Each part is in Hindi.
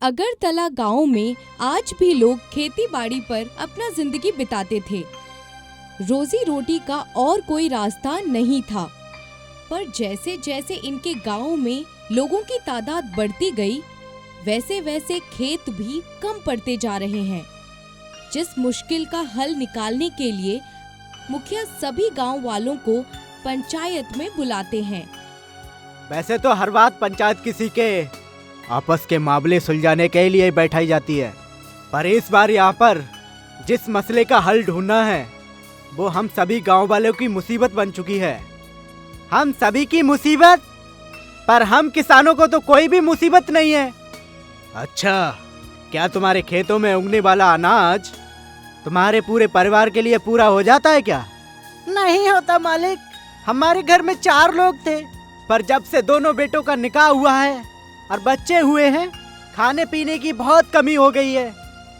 अगरतला गांव में आज भी लोग खेती बाड़ी पर अपना जिंदगी बिताते थे। रोजी रोटी का और कोई रास्ता नहीं था, पर जैसे जैसे इनके गांव में लोगों की तादाद बढ़ती गई, वैसे वैसे खेत भी कम पड़ते जा रहे हैं। जिस मुश्किल का हल निकालने के लिए मुखिया सभी गांव वालों को पंचायत में बुलाते हैं। वैसे तो हर बात पंचायत किसी के आपस के मामले सुलझाने के लिए बैठाई जाती है, पर इस बार यहाँ पर जिस मसले का हल ढूंढना है वो हम सभी गांव वालों की मुसीबत बन चुकी है। हम सभी की मुसीबत, पर हम किसानों को तो कोई भी मुसीबत नहीं है। अच्छा, क्या तुम्हारे खेतों में उगने वाला अनाज तुम्हारे पूरे परिवार के लिए पूरा हो जाता है क्या? नहीं होता मालिक, हमारे घर में 4 लोग थे, पर जब से दोनों बेटों का निकाह हुआ है और बच्चे हुए हैं, खाने पीने की बहुत कमी हो गई है।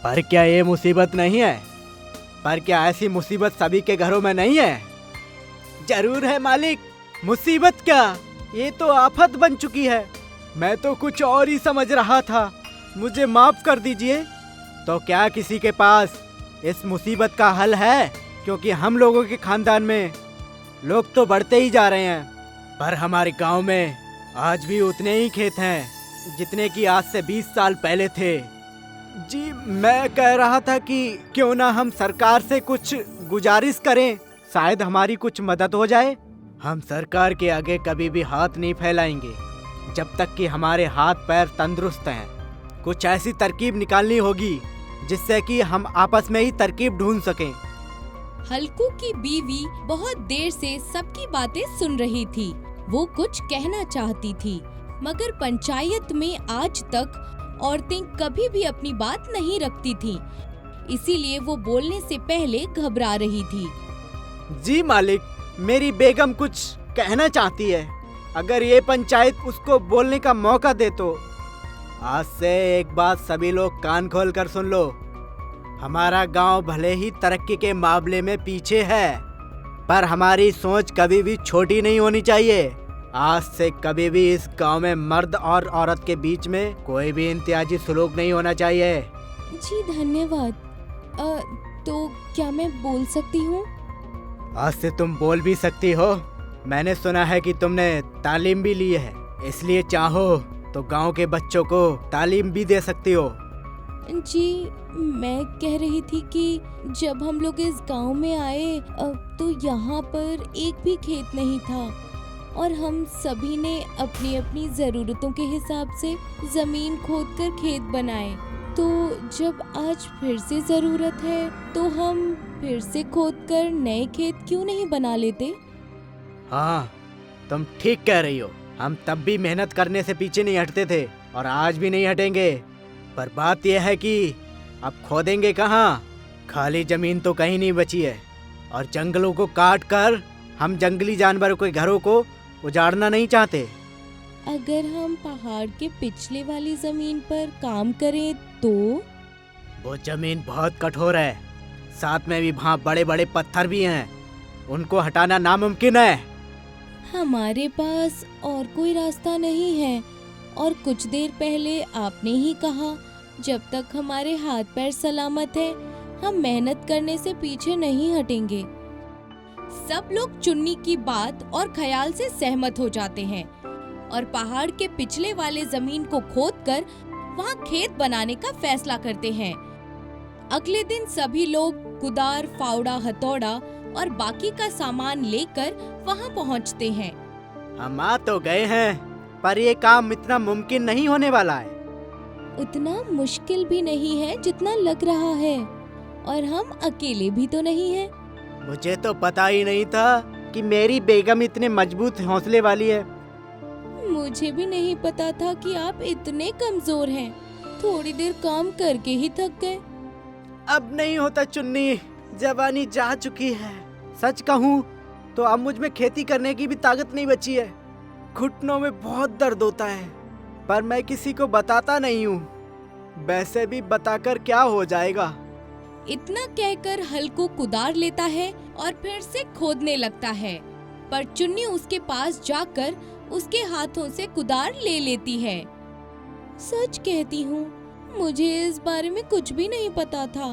पर क्या ये मुसीबत नहीं है? पर क्या ऐसी मुसीबत सभी के घरों में नहीं है? जरूर है मालिक, मुसीबत क्या, ये तो आफत बन चुकी है। मैं तो कुछ और ही समझ रहा था, मुझे माफ कर दीजिए। तो क्या किसी के पास इस मुसीबत का हल है? क्योंकि हम लोगों के खानदान में लोग तो बढ़ते ही जा रहे हैं, पर हमारे गांव में आज भी उतने ही खेत हैं जितने कि आज से 20 साल पहले थे। जी, मैं कह रहा था कि क्यों ना हम सरकार से कुछ गुजारिश करें, शायद हमारी कुछ मदद हो जाए। हम सरकार के आगे कभी भी हाथ नहीं फैलाएंगे जब तक कि हमारे हाथ पैर तंदुरुस्त हैं। कुछ ऐसी तरकीब निकालनी होगी जिससे कि हम आपस में ही तरकीब ढूंढ सकें। हल्कू की बीवी बहुत देर से सबकी बातें सुन रही थी। वो कुछ कहना चाहती थी, मगर पंचायत में आज तक औरतें कभी भी अपनी बात नहीं रखती थीं, इसीलिए वो बोलने से पहले घबरा रही थी। जी मालिक, मेरी बेगम कुछ कहना चाहती है, अगर ये पंचायत उसको बोलने का मौका दे तो। आज से एक बात सभी लोग कान खोल कर सुन लो, हमारा गांव भले ही तरक्की के मामले में पीछे है, पर हमारी सोच कभी भी छोटी नहीं होनी चाहिए। आज से कभी भी इस गांव में मर्द और औरत के बीच में कोई भी इम्तियाजी सलूक नहीं होना चाहिए। जी धन्यवाद। तो क्या मैं बोल सकती हूँ? आज से तुम बोल भी सकती हो। मैंने सुना है कि तुमने तालीम भी ली है, इसलिए चाहो तो गांव के बच्चों को तालीम भी दे सकती हो। जी, मैं कह रही थी कि जब हम लोग इस गांव में आए तो यहाँ पर एक भी खेत नहीं था और हम सभी ने अपनी अपनी ज़रूरतों के हिसाब से ज़मीन खोदकर खेत बनाए। तो जब आज फिर से ज़रूरत है तो हम फिर से खोदकर नए खेत क्यों नहीं बना लेते? हाँ, तुम ठीक कह रही हो। हम तब भी मेहनत करने से पीछे नहीं हटते थे और आज भी नहीं हटेंगे, पर बात यह है कि अब खोदेंगे कहाँ? खाली जमीन तो कहीं नहीं बची है और जंगलों को काट कर हम जंगली जानवरों के घरों को उजाड़ना नहीं चाहते। अगर हम पहाड़ के पिछले वाली जमीन पर काम करें तो? वो जमीन बहुत कठोर है, साथ में भी वहाँ बड़े बड़े पत्थर भी हैं, उनको हटाना नामुमकिन है। हमारे पास और कोई रास्ता नहीं है, और कुछ देर पहले आपने ही कहा जब तक हमारे हाथ पैर सलामत है हम मेहनत करने से पीछे नहीं हटेंगे। सब लोग चुन्नी की बात और ख्याल से सहमत हो जाते हैं और पहाड़ के पिछले वाले जमीन को खोदकर वहां खेत बनाने का फैसला करते हैं। अगले दिन सभी लोग कुदार, फावड़ा, हथौड़ा और बाकी का सामान लेकर वहां पहुंचते हैं। हम आ तो गए हैं, पर ये काम इतना मुमकिन नहीं होने वाला है। उतना मुश्किल भी नहीं है जितना लग रहा है, और हम अकेले भी तो नहीं हैं। मुझे तो पता ही नहीं था कि मेरी बेगम इतने मजबूत हौसले वाली है। मुझे भी नहीं पता था कि आप इतने कमजोर हैं। थोड़ी देर काम करके ही थक गए। अब नहीं होता चुन्नी, जवानी जा चुकी है। सच कहूँ तो अब मुझ में खेती करने की भी ताकत नहीं बची है। घुटनों में बहुत दर्द होता है, पर मैं किसी को बताता नहीं हूँ। वैसे भी बताकर क्या हो जाएगा। इतना कहकर हल्कू कुदार लेता है और फिर से खोदने लगता है, पर चुन्नी उसके पास जाकर उसके हाथों से कुदार ले लेती है। सच कहती हूँ, मुझे इस बारे में कुछ भी नहीं पता था,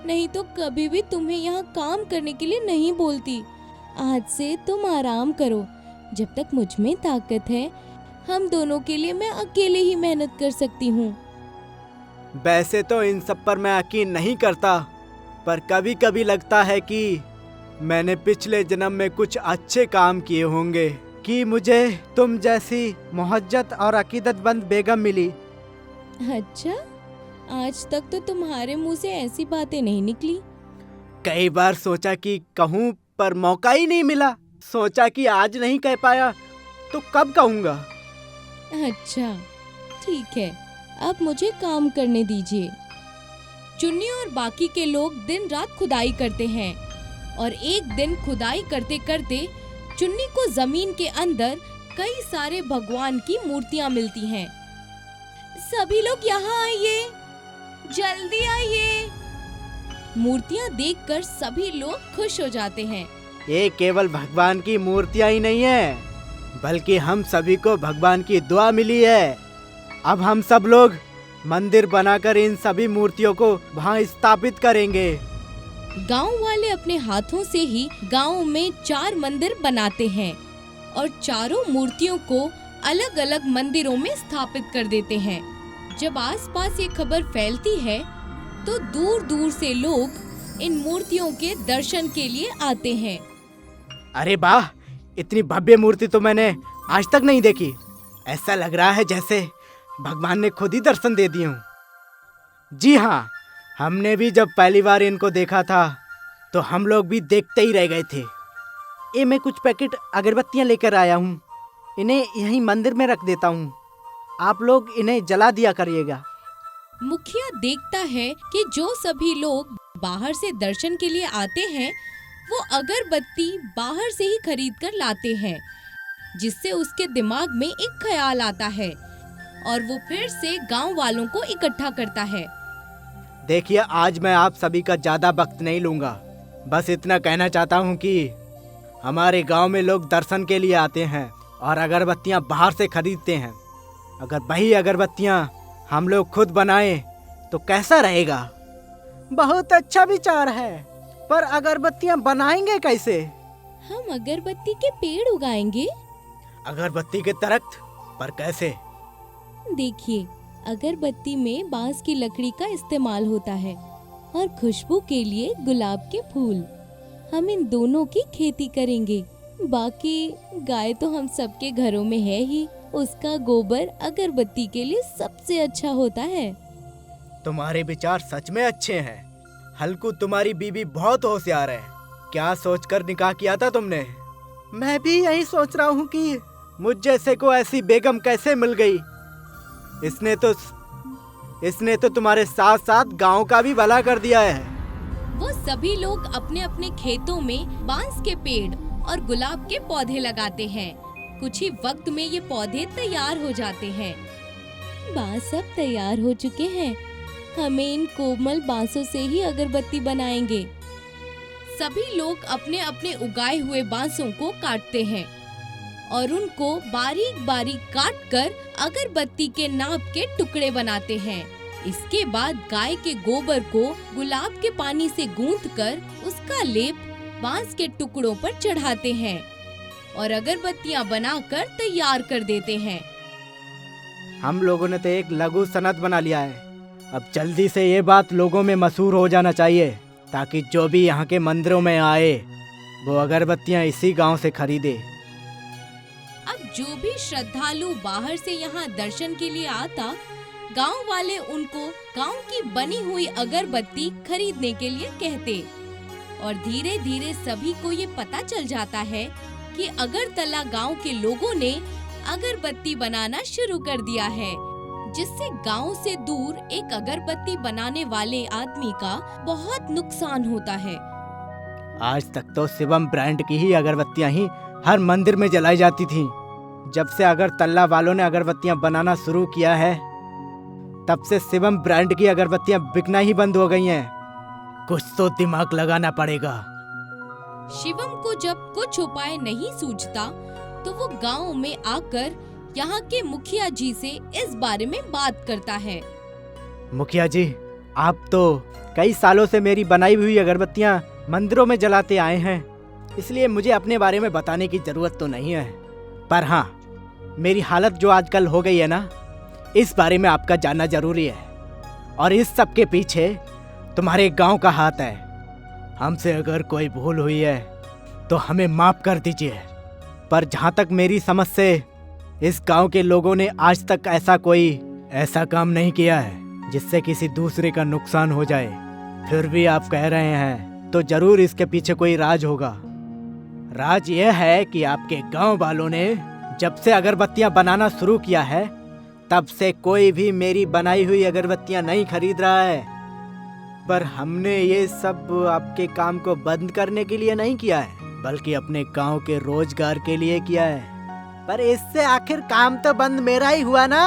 नहीं तो कभी भी तुम्हें यहाँ काम करने के लिए नहीं बोलती। आज से तुम आराम करो, जब तक मुझ में ताकत है हम दोनों के लिए मैं अकेले ही मेहनत कर सकती हूँ। वैसे तो इन सब पर मैं यकीन नहीं करता, पर कभी कभी लगता है कि मैंने पिछले जन्म में कुछ अच्छे काम किए होंगे कि मुझे तुम जैसी मुहज्जत और अकीदतमंद बेगम मिली। अच्छा, आज तक तो तुम्हारे मुंह से ऐसी बातें नहीं निकली। कई बार सोचा कि कहूँ पर मौका ही नहीं मिला। सोचा कि आज नहीं कह पाया तो कब कहूँगा। अच्छा ठीक है, अब मुझे काम करने दीजिए। चुन्नी और बाकी के लोग दिन रात खुदाई करते हैं और एक दिन खुदाई करते करते चुन्नी को जमीन के अंदर कई सारे भगवान की मूर्तियां मिलती हैं। सभी लोग यहाँ आइए, जल्दी आइए। मूर्तियां देखकर सभी लोग खुश हो जाते हैं। ये केवल भगवान की मूर्तियाँ ही नहीं है, बल्कि हम सभी को भगवान की दुआ मिली है। अब हम सब लोग मंदिर बनाकर इन सभी मूर्तियों को वहाँ स्थापित करेंगे। गांव वाले अपने हाथों से ही गांव में 4 मंदिर बनाते हैं और चारों मूर्तियों को अलग अलग मंदिरों में स्थापित कर देते हैं। जब आसपास ये खबर फैलती है तो दूर दूर से लोग इन मूर्तियों के दर्शन के लिए आते हैं। अरे वाह, इतनी भव्य मूर्ति तो मैंने आज तक नहीं देखी। ऐसा लग रहा है जैसे भगवान ने खुद ही दर्शन दे दिए हों। जी हाँ, हमने भी जब पहली बार इनको देखा था तो हम लोग भी देखते ही रह गए थे। ये मैं कुछ पैकेट अगरबत्तियाँ लेकर आया हूँ, इन्हें यहीं मंदिर में रख देता हूँ। आप लोग इन्हें जला दिया करिएगा। मुखिया देखता है कि जो सभी लोग बाहर से दर्शन के लिए आते हैं वो अगरबत्ती बाहर से ही खरीद कर लाते हैं, जिससे उसके दिमाग में एक ख्याल आता है और वो फिर से गांव वालों को इकट्ठा करता है। देखिए, आज मैं आप सभी का ज़्यादा वक्त नहीं लूँगा। बस इतना कहना चाहता हूँ कि हमारे गांव में लोग दर्शन के लिए आते हैं और अगरबत्तियाँ बाहर से खरीदते हैं। अगर वही अगरबत्तियाँ हम लोग खुद बनाएं तो कैसा रहेगा? बहुत अच्छा विचार है, पर अगरबत्तियाँ बनाएंगे कैसे? हम अगरबत्ती के पेड़ उगाएंगे। अगरबत्ती के दरख्त पर कैसे? देखिए, अगरबत्ती में बांस की लकड़ी का इस्तेमाल होता है और खुशबू के लिए गुलाब के फूल। हम इन दोनों की खेती करेंगे। बाकी गाय तो हम सबके घरों में है ही, उसका गोबर अगरबत्ती के लिए सबसे अच्छा होता है। तुम्हारे विचार सच में अच्छे हैं। हल्कू, तुम्हारी बीबी बहुत होशियार है। क्या सोचकर निकाह किया था तुमने? मैं भी यही सोच रहा हूँ कि मुझ जैसे को ऐसी बेगम कैसे मिल गई। इसने तो तुम्हारे साथ साथ गांव का भी भला कर दिया है। वो सभी लोग अपने अपने खेतों में बांस के पेड़ और गुलाब के पौधे लगाते हैं। कुछ ही वक्त में ये पौधे तैयार हो जाते हैं। बांस अब तैयार हो चुके हैं। हमें इन कोमल बांसों से ही अगरबत्ती बनाएंगे। सभी लोग अपने अपने उगाए हुए बांसों को काटते हैं और उनको बारीक बारीक काट कर अगरबत्ती के नाप के टुकड़े बनाते हैं। इसके बाद गाय के गोबर को गुलाब के पानी से गूंथकर उसका लेप बांस के टुकड़ों पर चढ़ाते हैं और अगरबत्तियां बनाकर तैयार कर देते हैं। हम लोगों ने तो एक लघु सनद बना लिया है। अब जल्दी से ये बात लोगों में मशहूर हो जाना चाहिए, ताकि जो भी यहाँ के मंदिरों में आए वो अगरबत्तियाँ इसी गांव से खरीदे। अब जो भी श्रद्धालु बाहर से यहाँ दर्शन के लिए आता, गांव वाले उनको गांव की बनी हुई अगरबत्ती खरीदने के लिए कहते और धीरे धीरे सभी को ये पता चल जाता है कि अगरतला गांव के लोगों ने अगरबत्ती बनाना शुरू कर दिया है, जिससे गांव से दूर एक अगरबत्ती बनाने वाले आदमी का बहुत नुकसान होता है। आज तक तो शिवम ब्रांड की ही अगरबत्तियां ही हर मंदिर में जलाई जाती थीं। जब से अगरतला वालों ने अगरबत्तियां बनाना शुरू किया है, तब से शिवम ब्रांड की अगरबत्तियां बिकना ही बंद हो गई हैं। कुछ तो दिमाग लगाना पड़ेगा। शिवम को जब कुछ उपाय नहीं सूझता तो वो गांव में आकर यहाँ के मुखिया जी से इस बारे में बात करता है। मुखिया जी, आप तो कई सालों से मेरी बनाई हुई अगरबत्तियां मंदिरों में जलाते आए हैं, इसलिए मुझे अपने बारे में बताने की जरूरत तो नहीं है। पर हाँ, मेरी हालत जो आजकल हो गई है ना, इस बारे में आपका जानना जरूरी है। और इस सब के पीछे तुम्हारे गांव का हाथ है। हमसे अगर कोई भूल हुई है तो हमें माफ कर दीजिए, पर जहाँ तक मेरी समझ से इस गांव के लोगों ने आज तक ऐसा काम नहीं किया है जिससे किसी दूसरे का नुकसान हो जाए। फिर भी आप कह रहे हैं तो जरूर इसके पीछे कोई राज होगा। राज यह है कि आपके गांव वालों ने जब से अगरबत्तियां बनाना शुरू किया है, तब से कोई भी मेरी बनाई हुई अगरबत्तियां नहीं खरीद रहा है। पर हमने ये सब आपके काम को बंद करने के लिए नहीं किया है, बल्कि अपने गांव के रोजगार के लिए किया है। पर इससे आखिर काम तो बंद मेरा ही हुआ ना।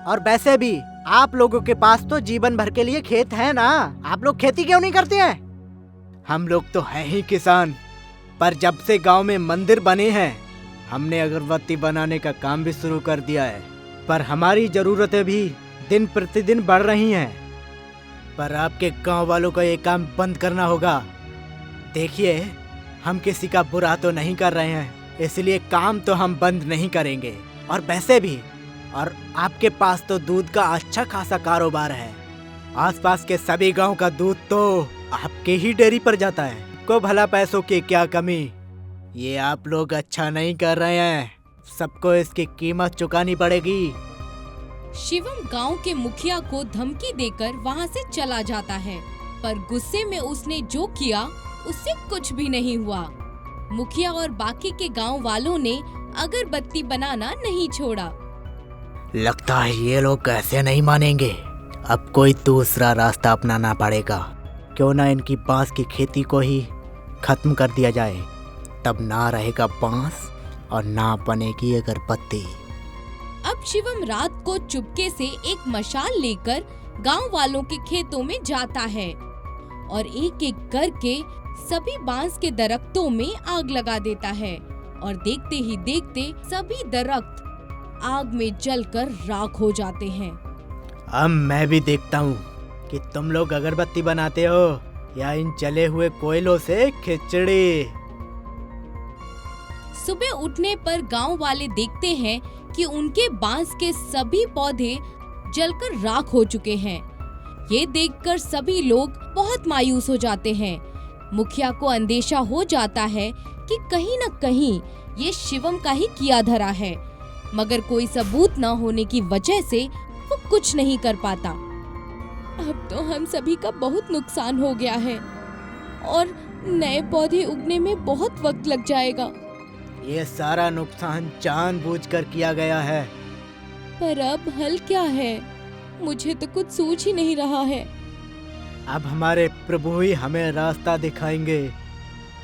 और वैसे भी आप लोगों के पास तो जीवन भर के लिए खेत है ना, आप लोग खेती क्यों नहीं करते हैं? हम लोग तो हैं ही किसान, पर जब से गांव में मंदिर बने हैं, हमने अगरबत्ती बनाने का काम भी शुरू कर दिया है। पर हमारी जरूरतें भी दिन प्रतिदिन बढ़ रही हैं। पर आपके गांव वालों को ये काम बंद करना होगा। देखिए, हम किसी का बुरा तो नहीं कर रहे हैं, इसलिए काम तो हम बंद नहीं करेंगे। और वैसे भी आपके पास तो दूध का अच्छा खासा कारोबार है। आसपास के सभी गांव का दूध तो आपके ही डेयरी पर जाता है। को भला पैसों की क्या कमी? ये आप लोग अच्छा नहीं कर रहे हैं, सबको इसकी कीमत चुकानी पड़ेगी। शिवम गांव के मुखिया को धमकी देकर वहां से चला जाता है, पर गुस्से में उसने जो किया उससे कुछ भी नहीं हुआ। मुखिया और बाकी के गांव वालों ने अगरबत्ती बनाना नहीं छोड़ा। लगता है ये लोग कैसे नहीं मानेंगे। अब कोई दूसरा रास्ता अपनाना पड़ेगा। क्यों ना इनकी बांस की खेती को ही खत्म कर दिया जाए, तब ना रहेगा बांस और ना बनेगी अगरबत्ती। अब शिवम रात को चुपके से एक मशाल लेकर गांव वालों के खेतों में जाता है और एक एक करके सभी बांस के दरख्तों में आग लगा देता है। और देखते ही देखते सभी दरख्त आग में जलकर राख हो जाते हैं। अब मैं भी देखता हूँ कि तुम लोग अगरबत्ती बनाते हो या इन जले हुए कोयलों से खिचड़ी। सुबह उठने पर गांव वाले देखते हैं कि उनके बांस के सभी पौधे जलकर राख हो चुके हैं। ये देखकर सभी लोग बहुत मायूस हो जाते हैं। मुखिया को अंदेशा हो जाता है कि कहीं न कहीं ये शिवम का ही किया धरा है, मगर कोई सबूत न होने की वजह से वो कुछ नहीं कर पाता। अब तो हम सभी का बहुत नुकसान हो गया है और नए पौधे उगने में बहुत वक्त लग जाएगा। ये सारा नुकसान जानबूझकर किया गया है। पर अब हल क्या है? मुझे तो कुछ सूझ ही नहीं रहा है। अब हमारे प्रभु ही हमें रास्ता दिखाएंगे।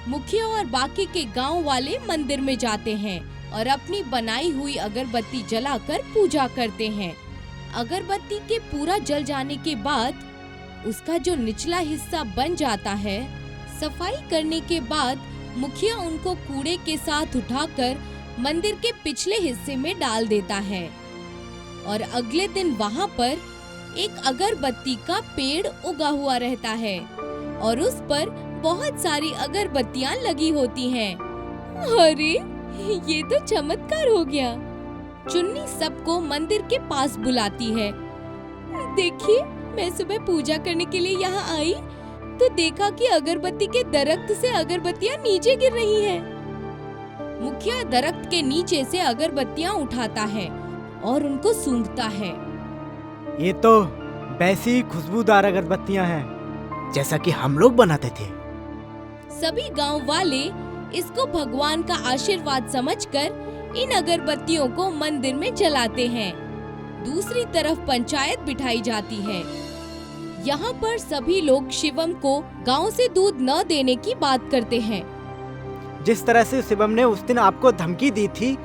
मुखिया और बाकी के गांव वाले मंदिर में जाते हैं और अपनी बनाई हुई अगरबत्ती जलाकर पूजा करते हैं। अगरबत्ती के पूरा जल जाने के बाद उसका जो निचला हिस्सा बन जाता है, सफाई करने के बाद मुखिया उनको कूड़े के साथ उठाकर मंदिर के पिछले हिस्से में डाल देता है। और अगले दिन वहाँ पर एक अगरबत्ती का पेड़ उगा हुआ रहता है और उस पर बहुत सारी अगरबत्तियां लगी होती हैं। अरे, ये तो चमत्कार हो गया। चुन्नी सबको मंदिर के पास बुलाती है। देखिए, मैं सुबह पूजा करने के लिए यहाँ आई तो देखा कि अगरबत्ती के दरख्त से अगरबत्तियां नीचे गिर रही हैं। मुखिया दरख्त के नीचे से अगरबत्तियां उठाता है और उनको सूंघता है। ये तो वैसी ही खुशबूदार अगरबत्तियां हैं जैसा कि हम लोग बनाते थे। सभी गांव वाले इसको भगवान का आशीर्वाद समझकर इन अगरबत्तियों को मंदिर में जलाते हैं। दूसरी तरफ पंचायत बिठाई जाती है। यहाँ पर सभी लोग शिवम को गांव से दूध न देने की बात करते हैं। जिस तरह से शिवम ने उस दिन आपको धमकी दी थी,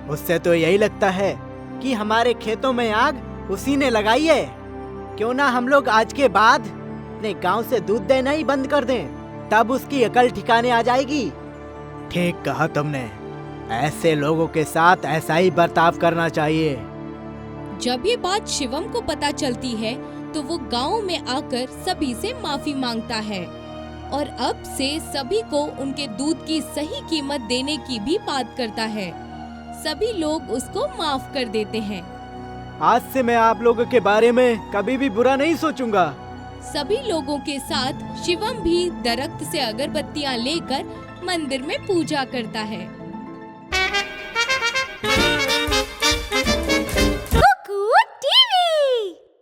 उससे तो यही लगता है कि हमारे खेतों में आग उसी ने लगाई है। क्यों ना हम लोग आज के बाद अपने गांव से दूध देना ही बंद कर दें, तब उसकी अकल ठिकाने आ जाएगी। ठीक कहा तुमने, ऐसे लोगों के साथ ऐसा ही बर्ताव करना चाहिए। जब ये बात शिवम को पता चलती है तो वो गांव में आकर सभी से माफी मांगता है और अब से सभी को उनके दूध की सही कीमत देने की भी बात करता है। सभी लोग उसको माफ कर देते हैं। आज से मैं आप लोगों के बारे में कभी भी बुरा नहीं सोचूंगा। सभी लोगों के साथ शिवम भी दरख्त से अगरबत्तियां लेकर मंदिर में पूजा करता है।